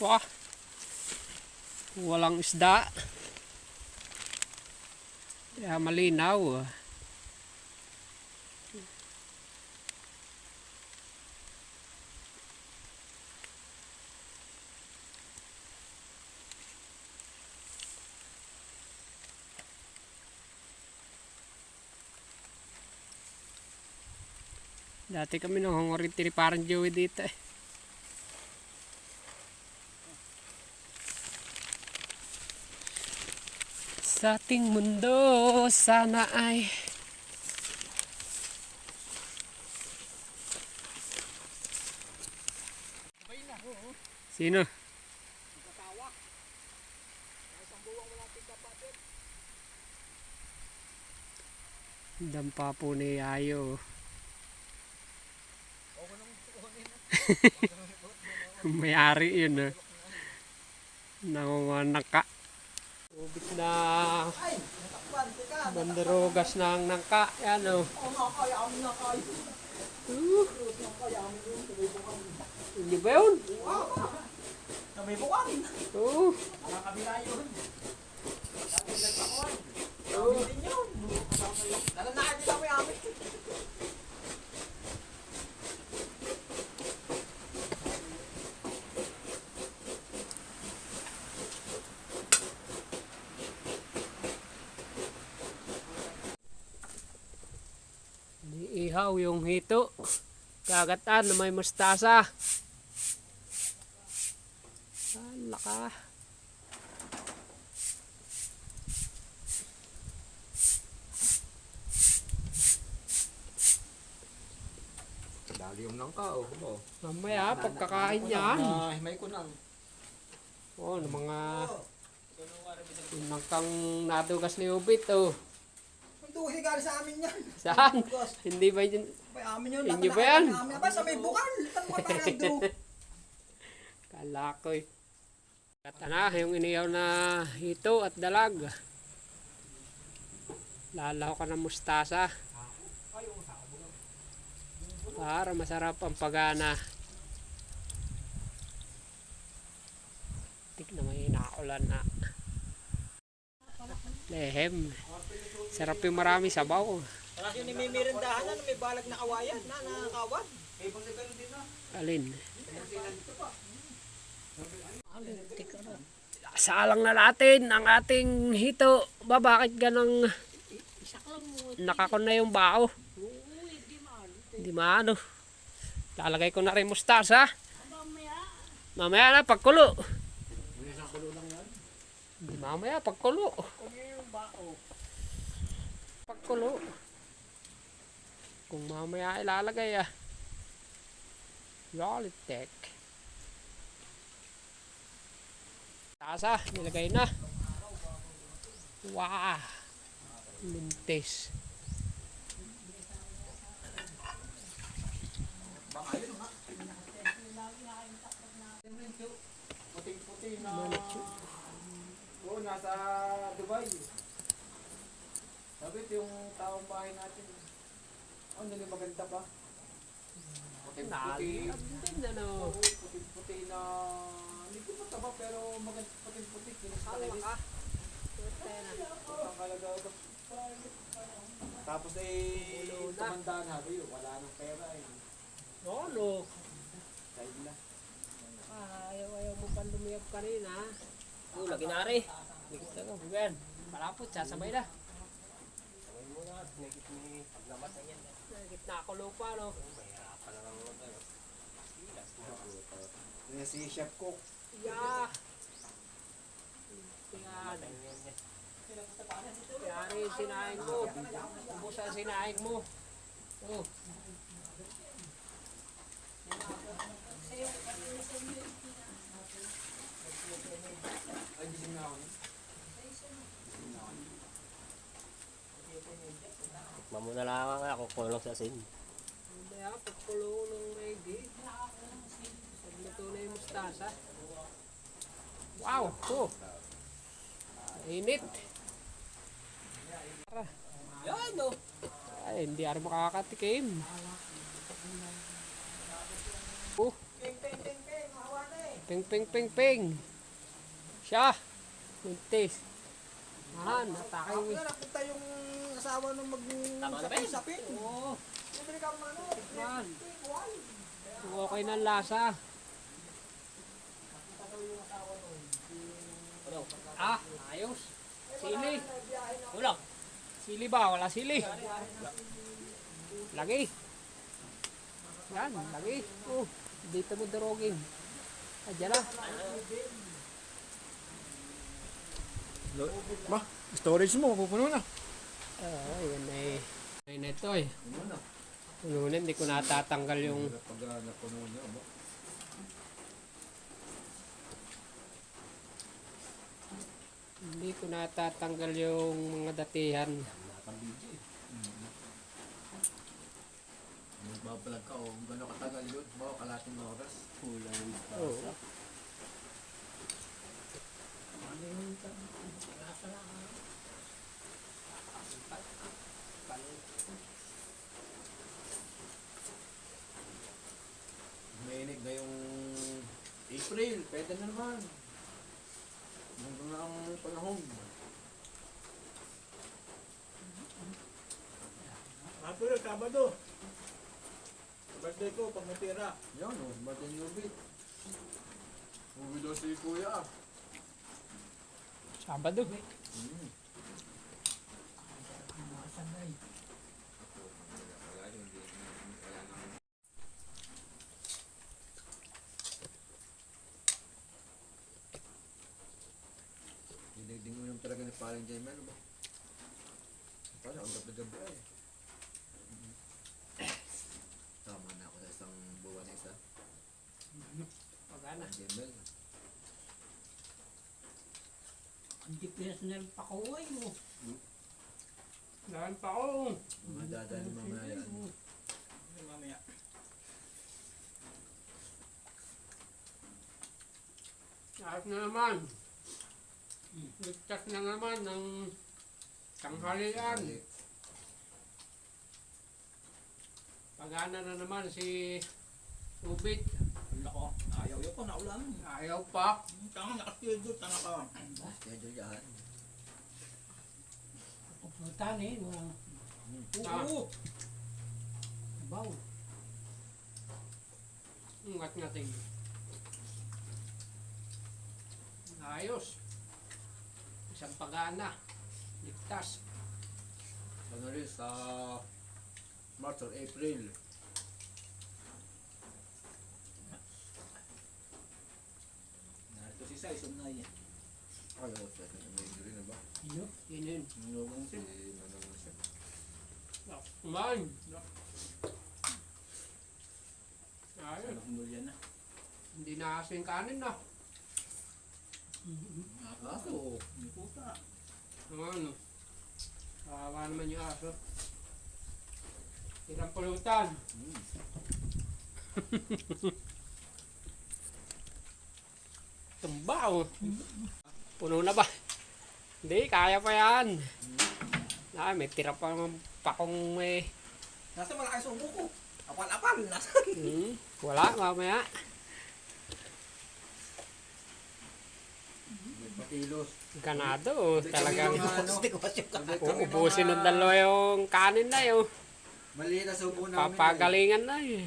Wah, walang isda. Kaya malinaw. Dati kami nangungurit ni parang Joey dito eh. Sa ating mundo sana ay sino? Dampa po ni Ayo. May-ari yun eh. Nangunganaka. Ubit na bandarogas ng nangka. Yan o. Hindi ba yun? May buwan. Oo. Ang kabila yun. Oo. Nalanaan din kami amin. Ihaw yung hito. Kagatan na may mustasa. Laka. Dali yung nangka oh. Mamaya pagkakain yan. May kunang. Oh, ng mga nangkang nadugas ni Ubit oh. Duhi gali sa amin yan. Saan? Hindi ba yun? May amin yun. Inyo ba yan? Amin ba sa may bukal? Itan mo parang do. Kala ko eh. Kata na yung iniyaw na hito at dalag. Lalaw ka ng mustasa. Para masarap ang pagana. Tignan mo yung nakaulan na. Lehem. Sarap yung marami sabaw. Parang yun may merindahan na may balag na kawayan na nakakawan. Alin? Salang na natin ang ating hito. Bakit ganang nakakon na yung bao? Hindi maano. Lalagay ko na rin mustasa. Mamaya na pagkulo. Hindi mamaya pagkulo. Pagkulo. Kung mamaya ilalagay Lolitek. Tasa, nilagay na. Wow. Lintis. Puting-puti na. Oo, nasa Dubai. Sabi ito yung taong bahay natin. Oh, hindi maganda pa. Puting-puti. Puting-puti na. Hindi ko mataba pero maganda puting-puti. Kinustakinis. Ang kalagaw ito. Tapos tumandaan ha. Wala nang pera eh. Lolo. Side na. Ayaw mo pa lumiyap kanina. Lagi na rin. Iben, malapot, sasabay na. Sabay mo na, nagit ni paglamat na yan. Nagit na ako lupa, no? Mahirapan na lang mo tayo. Yan si Chef Cook. Yeah. Yan. Yari, sinaing mo. Ubus ang sinaing mo. Oh. Ay, gising na ako. Mamuna lang ako kulong sa asin. Mamaya, pagkulo ng maigi. Pagluto na yung mustasa. Wow! Oh. Init. Yan o. Ay, hindi ako makakatikim. Oh. Ping, ping, ping, ping. Siya. Mintis. Ahan, atake. Ako na, napunta yung asawa nung Tama na ba yun? sapin. Oo. Bibili ka ng ano? Man. Okay na lasa. Ano? Ah, ayos. Sili. Ulang. Sili ba? Wala sili. Lagi. Yan, lagi. Oh, dito mo durogin. Adyan na. Ma, storage mo, pupuno na. Oo, yan eh. Ay na ito eh. Puno na, hindi ko natatanggal yung... Pag napuno niya, ba? Hindi ko natatanggal yung mga datihan. Magbabalag ka o gano'n katagal yun. Bawa kalating oras. Kulang. Oo. Mainig na yung April. Pwede na naman. Nandun na ang panahon. April, Sabado. Birthday ko, pag may pera. Yan o, Martin Yubit. Uwi daw si Kuya. Sabado. Dinigding mo yung talaga ni Paring Jaime, ano ba? Paano, ang gabi-gabi ay. Tama na ako sa isang buwan na isa. Pagana. Jaime. Ang GPS na rin pakaway mo. Dahan pa ako. Mga dadaan ni mamaya yan. Mamaya. Ayos na naman. Ligtas na naman ng tanghalian. Pagana na naman si Ubit. Nako, ayaw yun ko, naulan. Ayaw pa. Tanga, nakaschedule, tanga ka. Schedule yan. Pupuntahan eh, walang Oo. baw. Ingat natin. Ayos. Isang pagana. Ligtas. Ano rin sa March or April. Narito si Sai, sumnay. Ay, oo, siya. May rin na ba? Ano? Yun. Nulong Si Manong siya. Kumain. Ayos. Nulya na. Hindi na asing kanin na. Aso. Hindi puta. Ano? Kawawa naman yung aso. Ilang pulutan. Tumba oh. Puno na ba? Hindi, kaya pa yan. May tira pa naman pakong may... Nasa malaki subo ko. Apal-apal. Nasa. Wala, mamaya. Pakilos. Ganado oh. Talagang Ano? uubusin ng dalawa yung kanin na yun. Maliit na subo namin. Papagalingan na yun.